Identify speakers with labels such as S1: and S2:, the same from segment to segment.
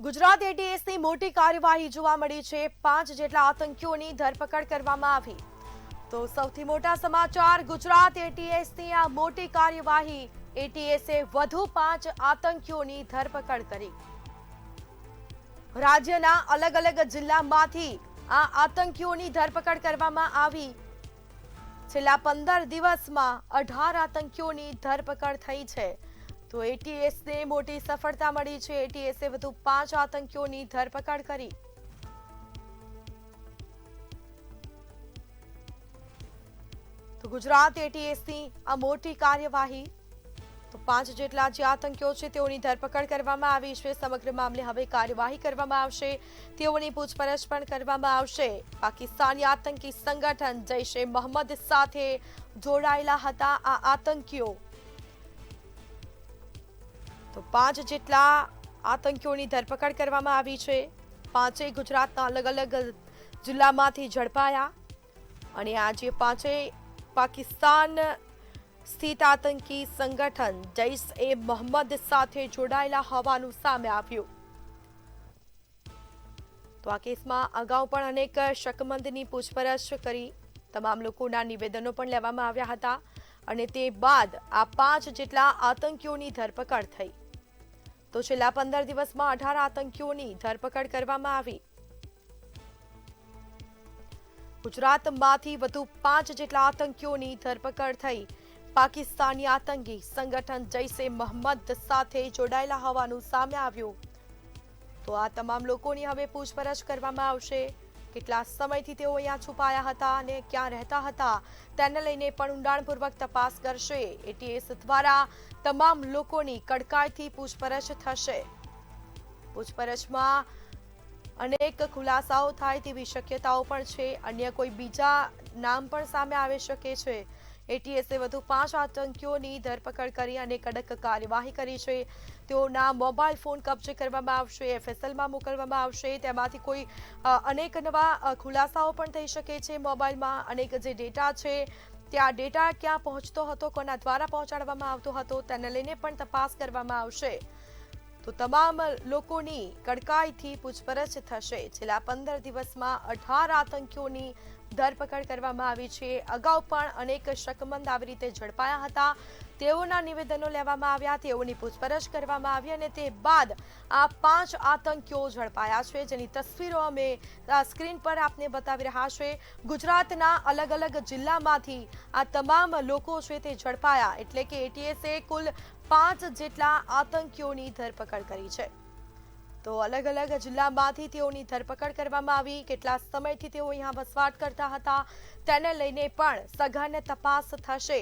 S1: ગુજરાત એટીએસની મોટી કાર્યવાહી જોવા મળી છે। 5 જેટલા આતંકીઓની ધરપકડ કરવામાં આવી। તો સૌથી મોટા સમાચાર ગુજરાત એટીએસની આ મોટી કાર્યવાહી। એટીએસે વધુ 5 આતંકીઓની ધરપકડ કરી। રાજ્યના અલગ અલગ જિલ્લામાંથી આ આતંકીઓની ધરપકડ કરવામાં આવી। છેલ્લા 15 દિવસમાં 18 આતંકીઓની ધરપકડ થઈ છે। તો એટીએસને મોટી સફળતા મળી છે। એટીએસે વધુ 5 આતંકીઓની ધરપકડ કરી। તો ગુજરાત એટીએસની આ મોટી કાર્યવાહી। તો 5 જેટલા જે આતંકીઓ છે તેઓની ધરપકડ કરવામાં આવી છે। સમગ્ર મામલે હવે કાર્યવાહી કરવામાં આવશે। તેઓની પૂછપરછ પણ કરવામાં આવશે। પાકિસ્તાની આતંકી સંગઠન જૈશ એ મોહમ્મદ સાથે જોડાયેલા હતા આ આતંકીઓ। તો 5 જેટલા આતંકીઓની ધરપકડ કરવામાં આવી છે। પાંચેય ગુજરાતના અલગ અલગ જિલ્લામાંથી ઝડપાયા અને આ જે પાંચેય પાકિસ્તાન સ્થિત આતંકી સંગઠન જૈશ એ મોહમ્મદ સાથે જોડાયેલા હોવાનું સામે આવ્યું। તો આ કેસમાં અગાઉ પણ અનેક શકમંદની પૂછપરછ કરી। તમામ લોકોના નિવેદનો પણ લેવામાં આવ્યા હતા અને તે બાદ આ 5 જેટલા આતંકીઓની ધરપકડ થઈ। તો છેલ્લા 15 દિવસમાં 18 આતંકીઓની ધરપકડ કરવામાં આવી। ગુજરાતમાંથી વધુ 5 જેટલા આતંકીઓની ધરપકડ થઈ। પાકિસ્તાની આતંકી સંગઠન જૈશ એ મોહમ્મદ સાથે જોડાયેલા હોવાનું સામે આવ્યું। તો આ તમામ લોકોની હવે પૂછપરછ કરવામાં આવશે। કેટલા સમયથી તેઓ અહીંયા છુપાયા હતા અને ક્યાં રહેતા હતા તેને લઈને પણ ઊંડાણપૂર્વક તપાસ કરશે। એટીએસ દ્વારા તમામ લોકોની કડકાઈથી પૂછપરછ થશે। પૂછપરછમાં અનેક ખુલાસાઓ થાય તેવી શક્યતાઓ પણ છે। અન્ય કોઈ બીજા નામ પણ સામે આવી શકે છે। એટીએસે વધુ 5 આતંકીઓની ધરપકડ કરી અને કડક કાર્યવાહી કરી છે। તેઓના મોબાઈલ ફોન કબજે કરવામાં આવશે, એફએસએલમાં મોકલવામાં આવશે। તેમાંથી કોઈ અનેક નવા ખુલાસાઓ પણ થઈ શકે છે। મોબાઈલમાં અનેક જે ડેટા છે ત્યાં ડેટા ક્યાં પહોંચતો હતો, કોના દ્વારા પહોંચાડવામાં આવતો હતો તેને લઈને પણ તપાસ કરવામાં આવશે। તો તમામ લોકોની કડકાઈથી પૂછપરછ થશે। છેલ્લા 15 દિવસમાં 18 આતંકીઓની ધરપકડ કરવામાં આવી છે। અગાઉ પણ અનેક શકમંદ આવી રીતે ઝડપાયા હતા। તેઓના નિવેદનો લેવામાં આવ્યા, તેઓની પૂછપરછ કરવામાં આવી અને તે બાદ આ 5 આતંકીઓ ઝડપાયા છે, જેની તસવીરો અમે સ્ક્રીન પર આપને બતાવી રહ્યા છે। ગુજરાતના અલગ અલગ જિલ્લામાંથી આ તમામ લોકો છે તે ઝડપાયા, એટલે કે એટીએસે કુલ 5 જેટલા આતંકીઓની ધરપકડ કરી છે। તો અલગ અલગ જિલ્લામાંથી તેઓની ધરપકડ કરવામાં આવી। કેટલા સમયથી તેઓ અહીંયા વસવાટ કરતા હતા તેને લઈને પણ સઘન તપાસ થશે।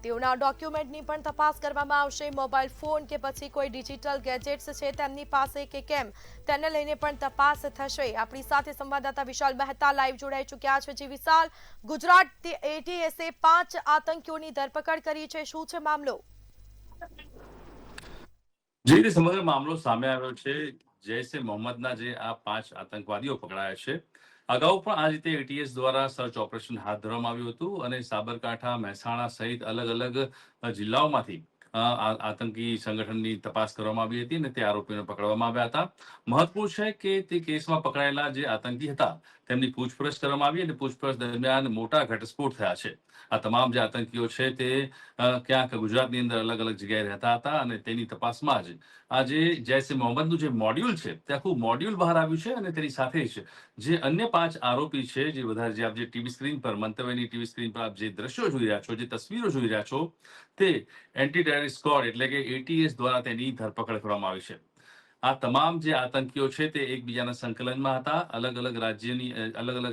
S1: તેઓના ડોક્યુમેન્ટની પણ તપાસ કરવામાં આવશે। મોબાઈલ ફોન કે પછી કોઈ ડિજિટલ ગેજેટ્સ છે તેમની પાસે કે કેમ તેને લઈને પણ તપાસ થશે। આપણી સાથે સંવાદદાતા વિશાલ મહેતા લાઈવ જોડાઈ ચૂક્યા છે। જી વિશાલ, ગુજરાત એટીએસે 5 આતંકીઓની ધરપકડ કરી છે, શું છે મામલો?
S2: જે રીતે સમગ્ર મામલો સામે આવ્યો છે, જૈશ એ મોહમ્મદના જે આ 5 આતંકવાદીઓ પકડાયા છે, અગાઉ પણ આ રીતે એટીએસ દ્વારા સર્ચ ઓપરેશન હાથ ધરવામાં આવ્યું હતું અને સાબરકાંઠા, મહેસાણા સહિત અલગ અલગ જિલ્લાઓમાંથી આતંકી સંગઠનની તપાસ કરવામાં આવી હતી અને તે આરોપીઓને પકડવામાં આવ્યા હતા। મહત્વપૂર્ણ છે કે તે કેસમાં પકડાયેલા જે આતંકી હતા તેમની પૂછપરછ કરવામાં આવી અને પૂછપરછ દરમિયાન મોટા ઘટસ્ફોટ થયા છે। આ તમામ જે આતંકીઓ છે તે ક્યાંક ગુજરાતની અંદર અલગ અલગ જગ્યાએ રહેતા હતા અને તેની તપાસમાં જ આ જે જૈશ એ મોહમ્મદનું જે મોડ્યુલ છે તે આખું મોડ્યુલ બહાર આવ્યું છે અને તેની સાથે જ જે અન્ય 5 આરોપી છે, જે વધારે જે આપ જે ટીવી સ્ક્રીન પર મંતવ્યની ટીવી સ્ક્રીન પર આપ જે દ્રશ્યો જોઈ રહ્યા છો, જે તસવીરો જોઈ રહ્યા છો, તે એન્ટી ટેરરિસ્ટ સ્ક્વોડ એટલે કે એટીએસ દ્વારા તેની ધરપકડ કરવામાં આવી છે। આ તમામ જે આતંકીઓ છે તે એકબીજાના સંકલનમાં હતા। અલગ અલગ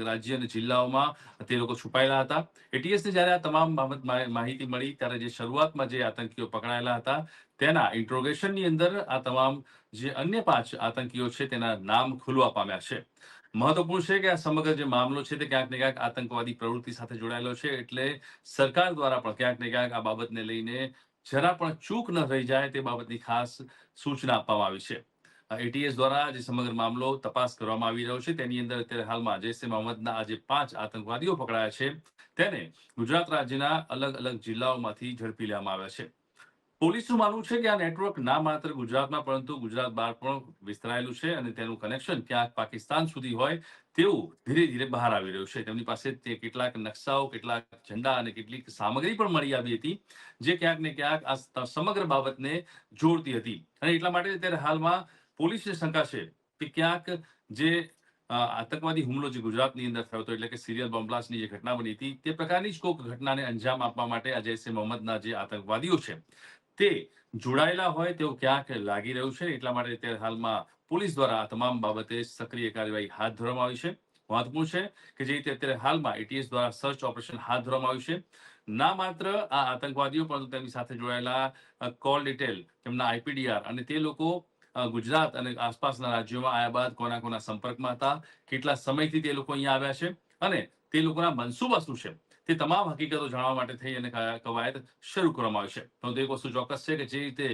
S2: રાજ્ય અને જિલ્લાઓમાં તે લોકો છુપાયેલા હતા। એટીએસને જ્યારે આ તમામ બાબત માહિતી મળી ત્યારે જે શરૂઆતમાં જે આતંકીઓ પકડાયેલા હતા તેના ઇન્ટ્રોગેશનની અંદર આ તમામ જે અન્ય 5 આતંકીઓ છે તેના નામ ખુલવા પામ્યા છે। મહત્વપૂર્ણ છે કે આ સમગ્ર જે મામલો છે તે ક્યાંક ને ક્યાંક આતંકવાદી પ્રવૃત્તિ સાથે જોડાયેલો છે, એટલે સરકાર દ્વારા પણ ક્યાંક ને ક્યાંક આ બાબતને લઈને જરા પણ ચૂક ન રહી જાય તે બાબતની ખાસ સૂચના આપવામાં આવી છે। એટીએસ દ્વારા જે સમગ્ર મામલો તપાસ કરવામાં આવી રહ્યો છે તેની અંદર અત્યારે હાલમાં જૈશ એ મોહમ્મદના આ જે 5 આતંકવાદીઓ પકડાયા છે તેને ગુજરાત રાજ્યના અલગ અલગ જિલ્લાઓમાંથી ઝડપી લેવામાં આવ્યા છે। પોલીસનું માનવું છે કે આ નેટવર્ક ના માત્ર ગુજરાતમાં પરંતુ ગુજરાત બહાર પણ વિસ્તરાયેલું છે અને તેનું કનેક્શન ક્યાંક પાકિસ્તાન સુધી હોય તેવું ધીરે ધીરે બહાર આવી રહ્યું છે. તેમની પાસે તે કેટલાક નકશાઓ, કેટલાક ઝંડા અને કેટલીક સામગ્રી પણ મળી આવી હતી, જે ક્યાંક ને ક્યાંક આ સમગ્ર બાબતને જોડતી હતી. અને એટલા માટે અત્યારે હાલમાં પોલીસને શંકા છે કે ક્યાંક જે આતંકવાદી હુમલો જે ગુજરાતની અંદર થયો હતો, એટલે કે સિરિયલ બોમ્બ બ્લાસ્ટની જે ઘટના બની હતી, તે પ્રકારની જ કોઈક ઘટનાને અંજામ આપવા માટે આ જૈશ એ મોહમ્મદના જે આતંકવાદીઓ છે તે જોડાયેલા હોય તેવું ક્યાંક લાગી રહ્યું છે. એટલા માટે અત્યારે હાલમાં પોલીસ દ્વારા આ તમામ બાબતે સક્રિય કાર્યવાહી હાથ ધરવામાં આવી છે. મહત્વપૂર્ણ છે કે જે રીતે અત્યારે હાલમાં એટીએસ દ્વારા સર્ચ ઓપરેશન હાથ ધરવામાં આવ્યું છે. ના માત્ર આ આતંકવાદીઓ પરંતુ તેમની સાથે જોડાયેલા કોલ ડિટેલ, તેમના આઈપીડીઆર અને તે લોકો ગુજરાત અને આસપાસના રાજ્યોમાં આવ્યા બાદ કોના કોના સંપર્કમાં હતા, કેટલા સમયથી તે લોકો અહીંયા આવ્યા છે અને તે લોકોના મનસૂબા શું છે, તે તમામ હકીકતો જાણવા માટે થઈ અને કવાયત શરૂ કરવામાં આવી છે. પરંતુ એક વસ્તુ ચોક્કસ છે કે જે રીતે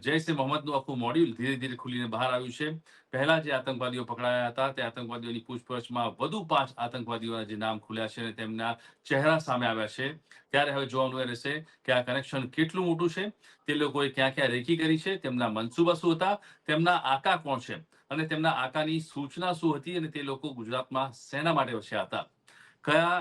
S2: જૈશ એ મોહમ્મદનું આખું મોડ્યુલ ધીરે ધીરે ખુલીને બહાર આવ્યું છે. પહેલા જે આતંકવાદીઓ પકડાયા હતા તે આતંકવાદીઓની પૂછપરછમાં વધુ 5 આતંકવાદીઓના જે નામ ખુલ્યા છે અને તેમના ચહેરા સામે આવ્યા છે. ત્યારે હવે જોવાનું એ રહેશે કે આ કનેક્શન કેટલું મોટું છે, તે લોકોએ ક્યાં ક્યાં રેકી કરી છે, તેમના મનસૂબા શું હતા, તેમના આકા કોણ છે અને તેમના આકાની સૂચના શું હતી અને તે લોકો ગુજરાતમાં શેના માટે વસ્યા હતા, કયા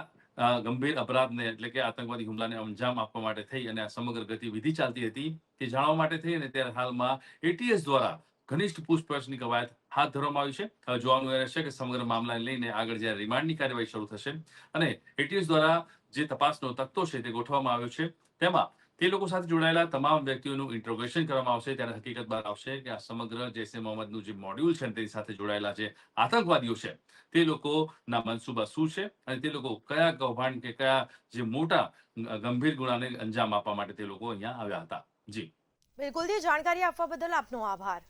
S2: ગંભીર અપરાધને એટલે કે આતંકવાદી હુમલાને અંજામ આપવા માટે થઈ અને આ સમગ્ર ગતિવિધિ ચાલતી હતી તે જાણવા માટે થઈ અને ત્યારે હાલમાં એટીએસ દ્વારા ઘનિષ્ઠ પૂછપરછની કવાયત હાથ ધરવામાં આવી છે. હવે જોવાનું એ રહેશે કે સમગ્ર મામલાને લઈને આગળ જ્યારે રિમાન્ડની કાર્યવાહી શરૂ થશે અને એટીએસ દ્વારા જે તપાસનો તખ્તો છે તે ગોઠવવામાં આવ્યો છે, તેમાં તે લોકો સાથે જોડાયેલા તમામ વ્યક્તિઓનું ઇન્ટ્રોગેશન કરવામાં આવશે. ત્યારે હકીકત બહાર આવશે કે આ સમગ્ર જૈશ એ મોહમ્મદનું જે મોડ્યુલ છે તેની સાથે જોડાયેલા જે આતંકવાદીઓ છે તે લોકોના મનસૂબા શું છે અને તે લોકો કયા કૌભાંડ કે કયા જે મોટા ગંભીર ગુનાને અંજામ આપવા માટે તે લોકો અહીંયા આવ્યા હતા. જી
S1: બિલકુલથી જાણકારી આપવા બદલ આપનો આભાર.